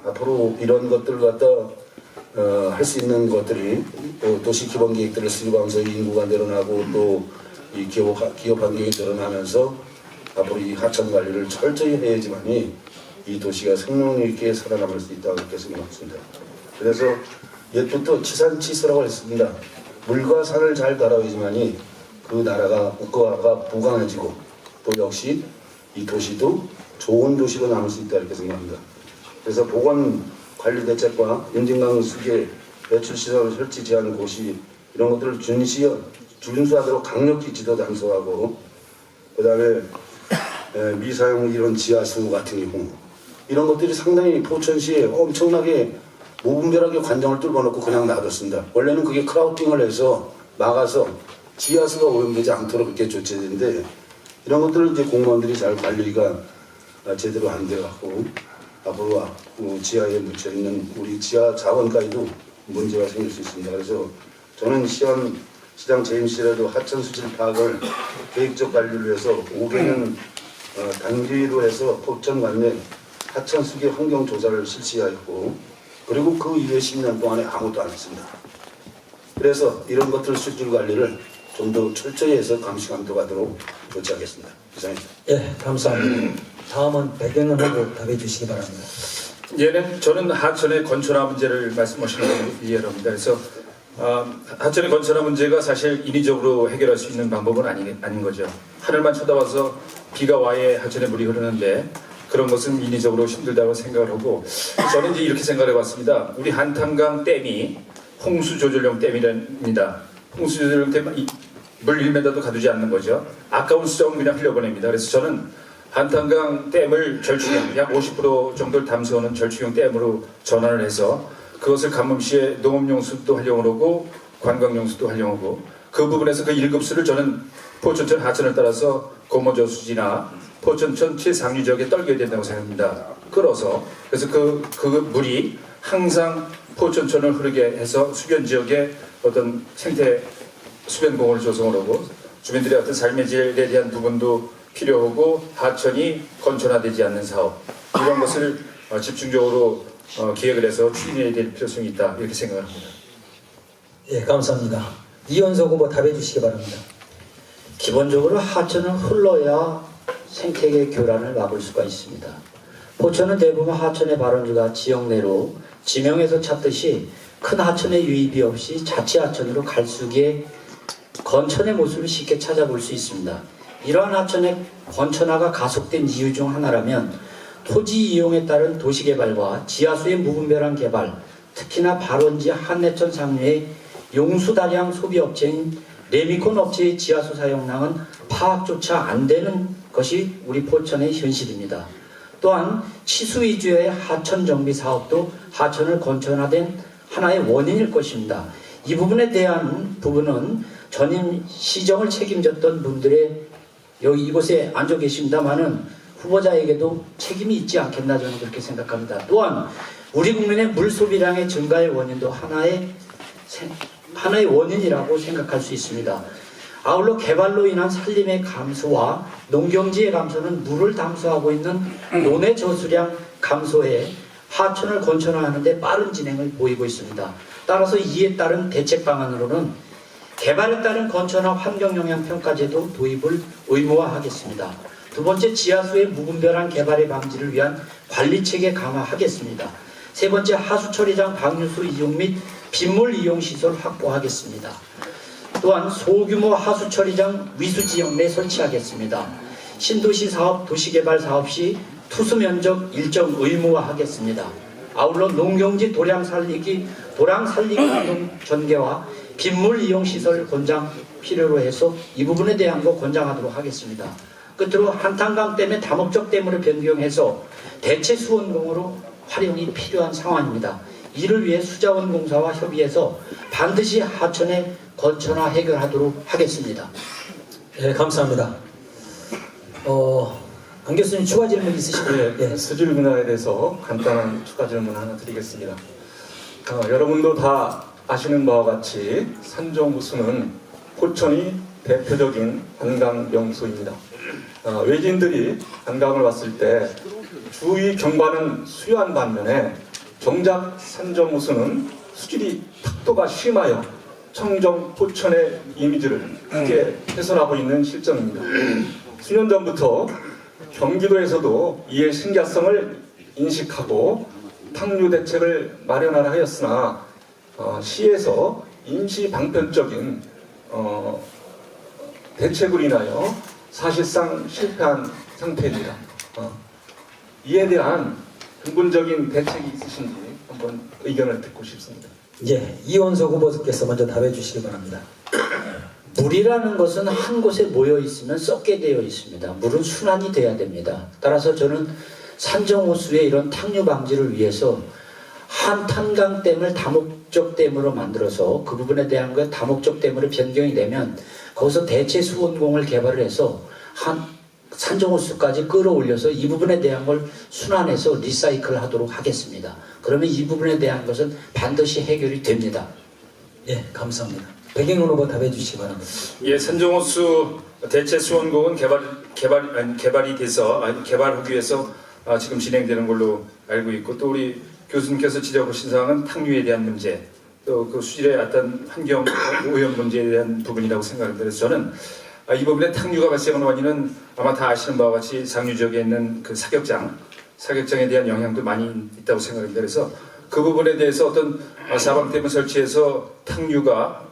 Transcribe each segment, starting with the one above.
앞으로 이런 것들을 갖다 할 수 있는 것들이 또 도시 기본 계획들을 수립하면서 인구가 늘어나고 또 이 기업 환경이 늘어나면서 앞으로 이 하천 관리를 철저히 해야지만이 이 도시가 생명 있게 살아남을 수 있다고 그렇게 생각합니다. 그래서 옛부터 치산치수라고 했습니다. 물과 산을 잘 따라야지만이 그 나라가 국가가 부강해지고 또 역시 이 도시도 좋은 도시로 남을 수 있다 이렇게 생각합니다. 그래서 보건관리대책과 임진강 수계 배출시설을 설치 제한 고시 이런 것들을 준수하도록 강력히 지도 단속하고 그 다음에 미사용 이런 지하수 같은 경우 이런 것들이 상당히 포천시에 엄청나게 무분별하게 관정을 뚫어놓고 그냥 놔뒀습니다. 원래는 그게 크라우팅을 해서 막아서 지하수가 오염되지 않도록 그렇게 조치되는데 이런 것들을 이제 공무원들이 잘 관리가 제대로 안 돼갖고 앞으로 지하에 묻혀있는 우리 지하 자원까지도 문제가 생길 수 있습니다. 그래서 저는 시장 재임시라도 하천 수질 파악을 계획적 관리를 위해서 5개년 단기로 해서 포천 관내 하천 수계 환경 조사를 실시하였고 그리고 그 이후에 10년 동안에 아무것도 안 했습니다. 그래서 이런 것들 수질 관리를 좀 더 철저히 해서 감시 감독하도록 조치하겠습니다. 이상입니다. 예, 감사합니다. 다음은 백영남 후보 답해 주시기 바랍니다. 예는 저는 하천의 건천화 문제를 말씀하시는 걸 이해합니다. 그래서 하천의 건천화 문제가 사실 인위적으로 해결할 수 있는 방법은 아닌 거죠. 하늘만 쳐다봐서 비가 와야 하천에 물이 흐르는데 그런 것은 인위적으로 힘들다고 생각을 하고 저는 이제 이렇게 생각을 해봤습니다. 우리 한탄강 댐이 홍수조절용 댐이랍니다. 홍수조절용 댐은 물 1m도 가두지 않는 거죠. 아까운 수정은 그냥 흘려보냅니다. 그래서 저는 한탄강 댐을 절충형 약 50% 정도를 담수하는 절충형 댐으로 전환을 해서 그것을 가뭄시에 농업용수도 활용하고 관광용수도 활용하고 그 부분에서 그 1급수를 저는 포천천 하천을 따라서 고모저수지나 포천천 최상류 지역에 떨겨야 된다고 생각합니다. 끌어서 그래서 그 물이 항상 포천천을 흐르게 해서 수변 지역에 어떤 생태 수변 공원을 조성하고 주민들의 어떤 삶의 질에 대한 부분도 필요하고 하천이 건천화되지 않는 사업 이런 것을 집중적으로 기획을 해서 추진해야 될 필요성이 있다 이렇게 생각을 합니다. 예, 감사합니다. 이현석 후보 답해 주시기 바랍니다. 기본적으로 하천은 흘러야 생태계 교란을 막을 수가 있습니다. 포천은 대부분 하천의 발원지가 지역 내로 지명에서 찾듯이 큰 하천의 유입이 없이 자치 하천으로 갈수기에 건천의 모습을 쉽게 찾아볼 수 있습니다. 이러한 하천의 건천화가 가속된 이유 중 하나라면 토지 이용에 따른 도시개발과 지하수의 무분별한 개발, 특히나 발원지 한내천 상류의 용수다량 소비업체인 레미콘 업체의 지하수 사용량은 파악조차 안 되는 것이 우리 포천의 현실입니다. 또한 치수 위주의 하천 정비 사업도 하천을 건천화된 하나의 원인일 것입니다. 이 부분에 대한 부분은 전임 시정을 책임졌던 분들의 여기 이곳에 앉아 계십니다마는 후보자에게도 책임이 있지 않겠나 저는 그렇게 생각합니다. 또한 우리 국민의 물 소비량의 증가의 원인도 하나의 원인이라고 생각할 수 있습니다. 아울러 개발로 인한 산림의 감소와 농경지의 감소는 물을 담수하고 있는 논의 저수량 감소에 하천을 건천화하는 데 빠른 진행을 보이고 있습니다. 따라서 이에 따른 대책 방안으로는 개발에 따른 건천화 환경영향평가제도 도입을 의무화하겠습니다. 두 번째, 지하수의 무분별한 개발의 방지를 위한 관리체계 강화하겠습니다. 세 번째, 하수처리장 방류수 이용 및 빗물 이용 시설 확보하겠습니다. 또한 소규모 하수처리장 위수지역 내 설치하겠습니다. 신도시 사업, 도시개발 사업 시 투수 면적 일정 의무화하겠습니다. 아울러 농경지 도량 살리기 운동 전개와 빗물 이용 시설 권장 필요로 해서 이 부분에 대한 거 권장하도록 하겠습니다. 끝으로 한탄강 댐의 다목적 댐으로 변경해서 대체 수원공으로 활용이 필요한 상황입니다. 이를 위해 수자원공사와 협의해서 반드시 하천의 건천화 해결하도록 하겠습니다. 예, 감사합니다. 안 교수님 추가 질문 있으신가요? 예, 수질 분야에 대해서 간단한 추가 질문 하나 드리겠습니다. 여러분도 다 아시는 바와 같이 산정부수는 포천이 대표적인 관광 명소입니다. 외지인들이 관광을 왔을 때 주위 경관은 수려한 반면에 정작 산정호수는 수질이 탁도가 심하여 청정 포천의 이미지를 크게 훼손하고 있는 실정입니다. 수년 전부터 경기도에서도 이의 심각성을 인식하고 탕류 대책을 마련하라 하였으나 시에서 임시 방편적인 대책으로 인하여 사실상 실패한 상태입니다. 이에 대한 근본적인 대책이 있으신지 한번 의견을 듣고 싶습니다. 예, 이원석 후보께서 먼저 답해 주시기 바랍니다. 물이라는 것은 한 곳에 모여 있으면 썩게 되어 있습니다. 물은 순환이 돼야 됩니다. 따라서 저는 산정호수의 이런 탕류 방지를 위해서 한 탄강댐을 다목적 댐으로 만들어서 그 부분에 대한 것 다목적 댐으로 변경이 되면 거기서 대체 수원공을 개발을 해서 한 산정호수까지 끌어올려서 이 부분에 대한 걸 순환해서 리사이클 하도록 하겠습니다. 그러면 이 부분에 대한 것은 반드시 해결이 됩니다. 예, 감사합니다. 백영훈 후보 답해 주시기 바랍니다. 예, 산정호수 대체 수원공은 개발이 돼서 개발하기 위해서 지금 진행되는 걸로 알고 있고, 또 우리 교수님께서 지적하신 사항은 탕류에 대한 문제, 또 그 수질의 어떤 환경 오염 문제에 대한 부분이라고 생각합니다. 그래서 저는 이 부분에 탕류가 발생하는 원인은 아마 다 아시는 바와 같이 상류 지역에 있는 그 사격장에 대한 영향도 많이 있다고 생각합니다. 그래서 그 부분에 대해서 어떤 사방댐을 설치해서 탕류가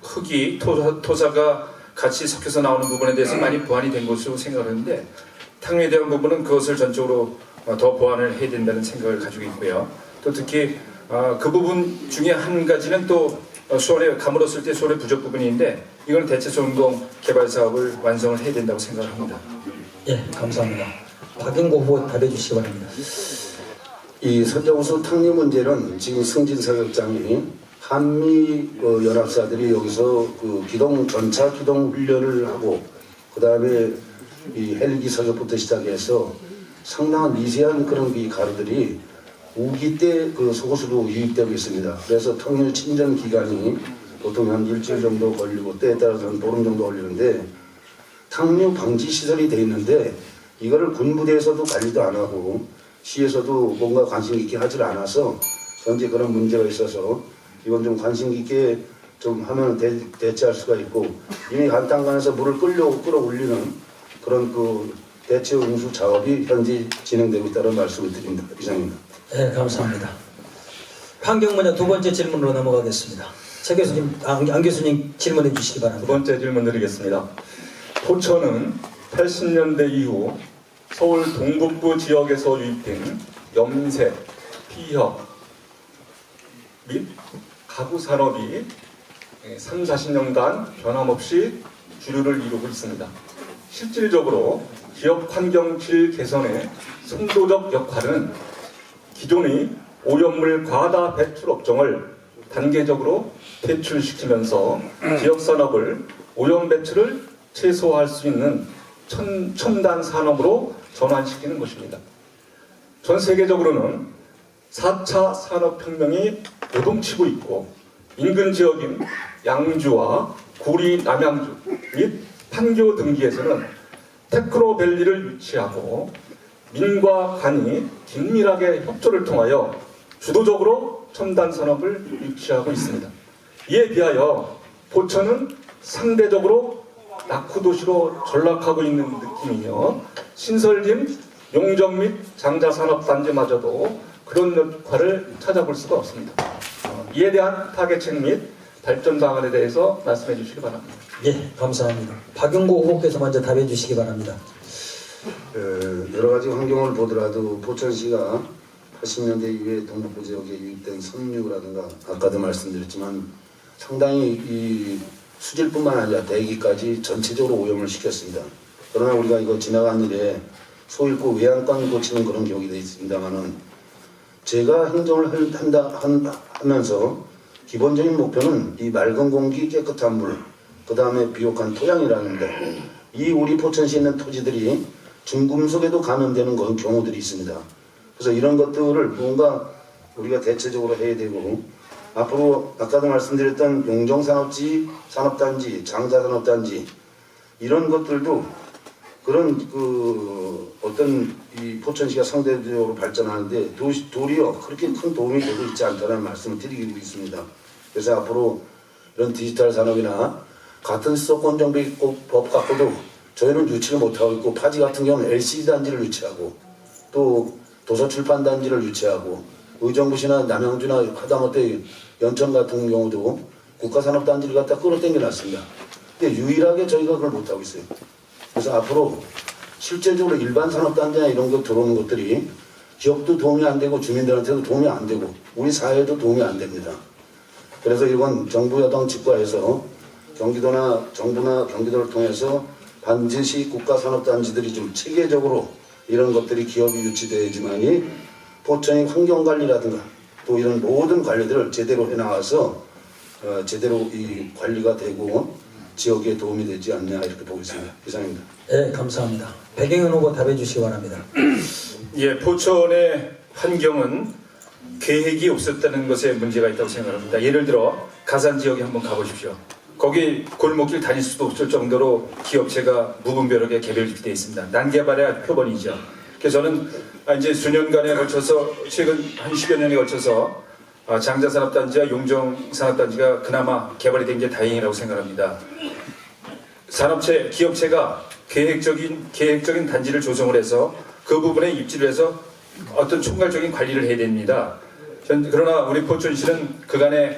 흙이 토사가 같이 섞여서 나오는 부분에 대해서 많이 보완이 된 것으로 생각하는데, 탕류에 대한 부분은 그것을 전적으로 더 보완을 해야 된다는 생각을 가지고 있고요. 또 특히 그 부분 중에 한 가지는 또 수원에 가물었을 때 수원의 부족 부분인데, 이건 대체 수원공 개발 사업을 완성을 해야 된다고 생각합니다. 예, 감사합니다. 박영고 후보 답해 주시기 바랍니다. 이 산정호수 탕류 문제는 지금 승진 사격장이 한미 연합사들이 여기서 그 전차 기동 훈련을 하고, 그 다음에 이 헬기 사격부터 시작해서 상당한 미세한 그런 가루들이 우기 때 그 속옷으로 유입되고 있습니다. 그래서 탕류 침전 기간이 보통 한 일주일 정도 걸리고 때에 따라서는 보름 정도 걸리는데, 탕류 방지 시설이 돼 있는데 이거를 군부대에서도 관리도 안 하고 시에서도 뭔가 관심 있게 하질 않아서 현재 그런 문제가 있어서 이건 좀 관심 있게 좀 하면 대체할 수가 있고, 이미 한탄강에서 물을 끌어올리는 그런 그 대체 운수 작업이 현재 진행되고 있다는 말씀을 드립니다. 이상입니다. 네, 감사합니다. 환경분야 두 번째 질문으로 넘어가겠습니다. 최 교수님, 안 교수님 질문해 주시기 두 바랍니다. 번째 질문 드리겠습니다. 포천은 80년대 이후 서울 동북부 지역에서 유입된 염색, 피혁 및 가구 산업이 3, 40년간 변함없이 주류를 이루고 있습니다. 실질적으로 지역 환경 질 개선의 선도적 역할은 기존의 오염물 과다 배출 업종을 단계적으로 퇴출시키면서 지역 산업을 오염 배출을 최소화할 수 있는 첨단 산업으로 전환시키는 것입니다. 전 세계적으로는 4차 산업혁명이 요동치고 있고, 인근 지역인 양주와 구리 남양주 및 판교 등지에서는 테크노밸리를 유치하고 민과 관이 긴밀하게 협조를 통하여 주도적으로 첨단 산업을 유치하고 있습니다. 이에 비하여 포천은 상대적으로 낙후도시로 전락하고 있는 느낌이며, 신설진 용접 및 장자산업단지마저도 그런 역할을 찾아볼 수가 없습니다. 이에 대한 타개책 및 발전 방안에 대해서 말씀해 주시기 바랍니다. 예, 감사합니다. 박영고 후보께서 먼저 답해 주시기 바랍니다. 여러 가지 환경을 보더라도 포천시가 80년대 이후에 동북부 지역에 유입된 섬유라든가 아까도 말씀드렸지만 상당히 이 수질뿐만 아니라 대기까지 전체적으로 오염을 시켰습니다. 그러나 우리가 이거 지나간 일에 소잃고 외양간 고치는 그런 격이 되어 있습니다만은, 제가 행정을 하면서 기본적인 목표는 이 맑은 공기, 깨끗한 물, 그 다음에 비옥한 토양이라는데, 이 우리 포천시에 있는 토지들이 중금속에도 감염되는 경우들이 있습니다. 그래서 이런 것들을 뭔가 우리가 대체적으로 해야 되고, 앞으로 아까도 말씀드렸던 용정산업지, 산업단지, 장자산업단지 이런 것들도 그런 어떤 이 포천시가 상대적으로 발전하는데 도리어 그렇게 큰 도움이 되고 있지 않다는 말씀을 드리고 있습니다. 그래서 앞으로 이런 디지털 산업이나 같은 수도권 정비법 갖고도 저희는 유치를 못하고 있고, 파지 같은 경우는 LCD 단지를 유치하고 또 도서출판 단지를 유치하고, 의정부시나 남양주나 하다못해 연천 같은 경우도 국가산업단지를 갖다 끌어당겨 놨습니다. 근데 유일하게 저희가 그걸 못하고 있어요. 그래서 앞으로 실제적으로 일반 산업단지나 이런 거 들어오는 것들이 기업도 도움이 안 되고 주민들한테도 도움이 안 되고 우리 사회도 도움이 안 됩니다. 그래서 이번 정부 여당 집과에서 경기도나 정부나 경기도를 통해서 반드시 국가산업단지들이 좀 체계적으로 이런 것들이 기업이 유치돼야지만이 포천의 환경관리라든가 또 이런 모든 관리들을 제대로 해나가서 제대로 이 관리가 되고 지역에 도움이 되지 않냐 이렇게 보고 있습니다. 이상입니다. 네, 감사합니다. 백영현 후보 답해 주시기 바랍니다. 예, 포천의 환경은 계획이 없었다는 것에 문제가 있다고 생각합니다. 예를 들어 가산 지역에 한번 가보십시오. 거기 골목길 다닐 수도 없을 정도로 기업체가 무분별하게 개별되어 있습니다. 난개발의 표본이죠. 그래서 저는 이제 수년간에 걸쳐서 최근 한 10여 년에 걸쳐서 장자산업단지와 용정산업단지가 그나마 개발이 된 게 다행이라고 생각합니다. 기업체가 계획적인 단지를 조성을 해서 그 부분에 입지를 해서 어떤 총괄적인 관리를 해야 됩니다. 그러나 우리 포천시는 그간에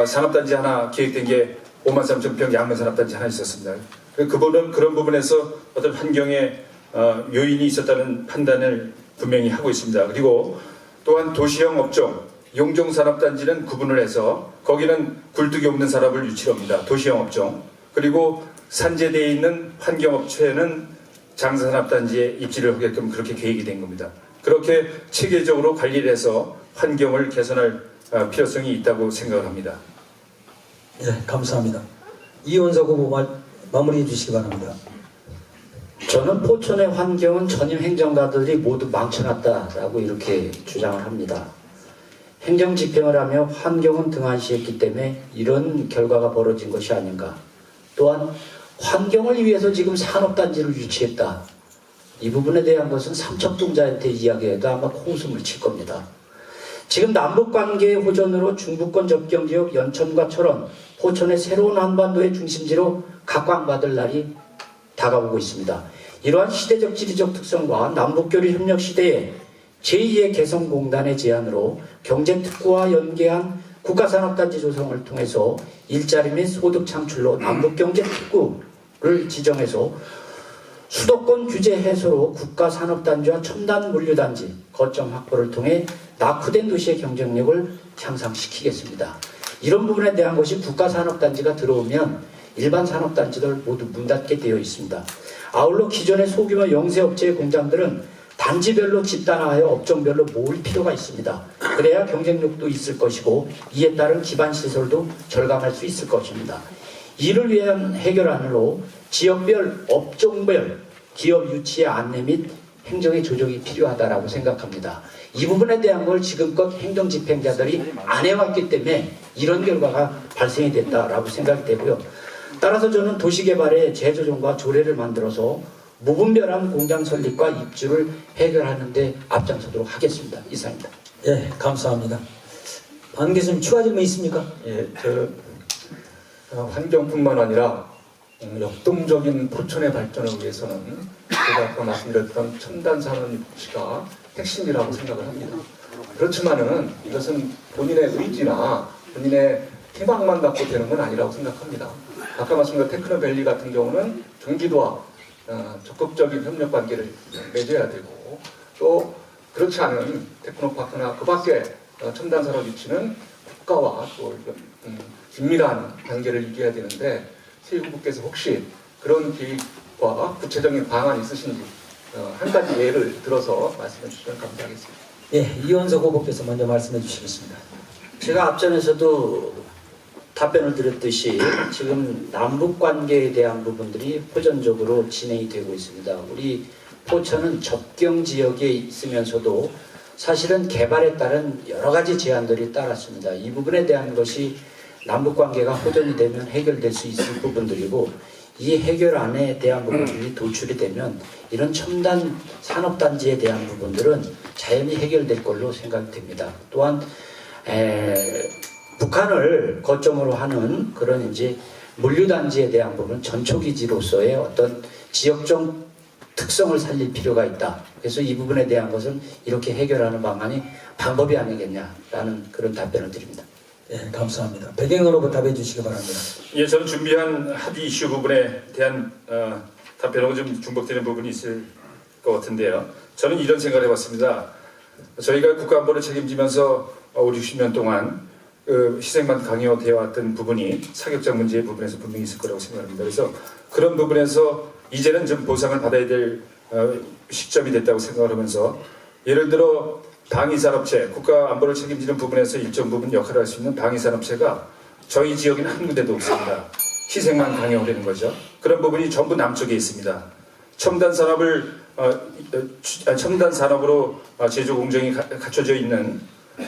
산업단지 하나 계획된 게 53,000평 양면산업단지 하나 있었습니다. 그런 부분에서 어떤 환경에 요인이 있었다는 판단을 분명히 하고 있습니다. 그리고 또한 도시형 업종, 용종산업단지는 구분을 해서 거기는 굴뚝이 없는 산업을 유치를 합니다. 도시형 업종. 그리고 산재되어 있는 환경업체는 장산업단지에 입지를 하게끔 그렇게 계획이 된 겁니다. 그렇게 체계적으로 관리를 해서 환경을 개선할 필요성이 있다고 생각을 합니다. 네, 감사합니다. 이원석 후보 마무리해 주시기 바랍니다. 저는 포천의 환경은 전임 행정가들이 모두 망쳐놨다라고 이렇게 주장을 합니다. 행정 집행을 하며 환경은 등한시했기 때문에 이런 결과가 벌어진 것이 아닌가. 또한 환경을 위해서 지금 산업단지를 유치했다. 이 부분에 대한 것은 삼척동자한테 이야기해도 아마 코웃음을 칠 겁니다. 지금 남북관계의 호전으로 중부권 접경지역 연천과 철원, 포천의 새로운 한반도의 중심지로 각광받을 날이 다가오고 있습니다. 이러한 시대적 지리적 특성과 남북교류 협력 시대에 제2의 개성공단의 제안으로 경제특구와 연계한 국가산업단지 조성을 통해서 일자리 및 소득 창출로 남북경제특구를 지정해서 수도권 규제 해소로 국가산업단지와 첨단 물류단지 거점 확보를 통해 낙후된 도시의 경쟁력을 향상시키겠습니다. 이런 부분에 대한 것이 국가산업단지가 들어오면 일반 산업단지들 모두 문 닫게 되어 있습니다. 아울러 기존의 소규모 영세업체의 공장들은 단지별로 집단화하여 업종별로 모을 필요가 있습니다. 그래야 경쟁력도 있을 것이고 이에 따른 기반시설도 절감할 수 있을 것입니다. 이를 위한 해결안으로 지역별, 업종별 기업 유치의 안내 및 행정의 조정이 필요하다고 생각합니다. 이 부분에 대한 걸 지금껏 행정집행자들이 안 해왔기 때문에 이런 결과가 발생이 됐다라고 생각이 되고요. 따라서 저는 도시개발의 재조정과 조례를 만들어서 무분별한 공장 설립과 입주를 해결하는 데 앞장서도록 하겠습니다. 이상입니다. 예, 감사합니다. 안 교수님 추가 질문 있습니까? 예, 환경뿐만 아니라 역동적인 포천의 발전을 위해서는 제가 아까 말씀드렸던 첨단 산업 유치가 핵심이라고 생각을 합니다. 그렇지만은 이것은 본인의 의지나 본인의 희망만 갖고 되는 건 아니라고 생각합니다. 아까 말씀드린 테크노밸리 같은 경우는 경기도와 적극적인 협력 관계를 맺어야 되고 또 그렇지 않은 테크노파크나 그 밖에 첨단 산업 유치는 국가와 또 긴밀한 관계를 유지해야 되는데 새 후보께서 혹시 그런 계획과 구체적인 방안이 있으신지 한 가지 예를 들어서 말씀해 주시면 감사하겠습니다. 예, 이원석 후보께서 먼저 말씀해 주시겠습니다. 제가 앞전에서도 답변을 드렸듯이 지금 남북관계에 대한 부분들이 호전적으로 진행이 되고 있습니다. 우리 포천은 접경지역에 있으면서도 사실은 개발에 따른 여러 가지 제한들이 따랐습니다. 이 부분에 대한 것이 남북관계가 호전이 되면 해결될 수 있을 부분들이고 이 해결안에 대한 부분들이 도출이 되면 이런 첨단 산업단지에 대한 부분들은 자연히 해결될 걸로 생각됩니다. 또한 북한을 거점으로 하는 그런 이제 물류단지에 대한 부분 전초기지로서의 어떤 지역적 특성을 살릴 필요가 있다. 그래서 이 부분에 대한 것은 이렇게 해결하는 방법이 아니겠냐라는 그런 답변을 드립니다. 예, 감사합니다. 배경으로 답해 주시기 바랍니다. 예, 저는 준비한 합의 이슈 부분에 대한 답변하고 좀 중복되는 부분이 있을 것 같은데요. 저는 이런 생각을 해봤습니다. 저희가 국가안보를 책임지면서 5, 60년 동안 희생만 강요되어 왔던 부분이 사격장 문제의 부분에서 분명히 있을 거라고 생각합니다. 그래서 그런 부분에서 이제는 좀 보상을 받아야 될 시점이 됐다고 생각을 하면서 예를 들어 방위산업체, 국가안보를 책임지는 부분에서 일정 부분 역할을 할 수 있는 방위산업체가 저희 지역에는 한 군데도 없습니다. 희생만 강요되는 거죠. 그런 부분이 전부 남쪽에 있습니다. 첨단 산업으로 제조 공정이 갖춰져 있는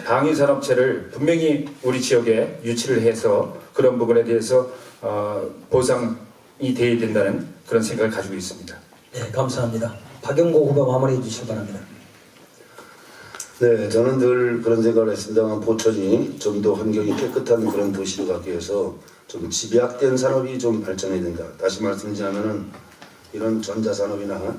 방위산업체를 분명히 우리 지역에 유치를 해서 그런 부분에 대해서 보상이 돼야 된다는 그런 생각을 가지고 있습니다. 네, 감사합니다. 박영고 후보 마무리해 주시기 바랍니다. 네, 저는 늘 그런 생각을 했습니다만 포천이 좀 더 환경이 깨끗한 그런 도시로 가기 위해서 좀 집약된 산업이 좀 발전해야 된다. 다시 말씀드리자면은 이런 전자산업이나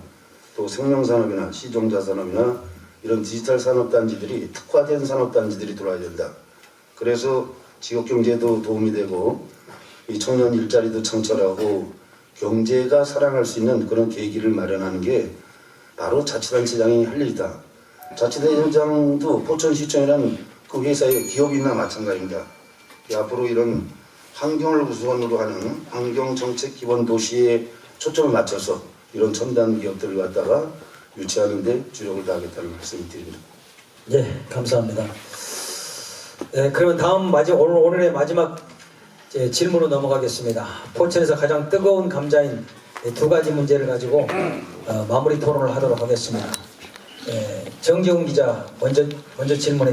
또 생명산업이나 시종자산업이나 이런 디지털 산업단지들이 특화된 산업단지들이 들어와야 된다. 그래서 지역경제도 도움이 되고 이 청년 일자리도 창출하고 경제가 살아날 수 있는 그런 계기를 마련하는 게 바로 자치단체장이 할 일이다. 자치단체장도 포천시청이라는 그 회사의 기업이나 마찬가지입니다. 앞으로 이런 환경을 우선으로 하는 환경정책 기본 도시에 초점을 맞춰서 이런 첨단 기업들을 갖다가 유치하는 데 주력을 다하겠다는 말씀을 드립니다. 네, 감사합니다. 네, 그러면 오늘의 마지막 질문으로 넘어가겠습니다. 포천에서 가장 뜨거운 감자인 두 가지 문제를 가지고 마무리 토론을 하도록 하겠습니다. 정재훈 기자 먼저 질문해 주십시오.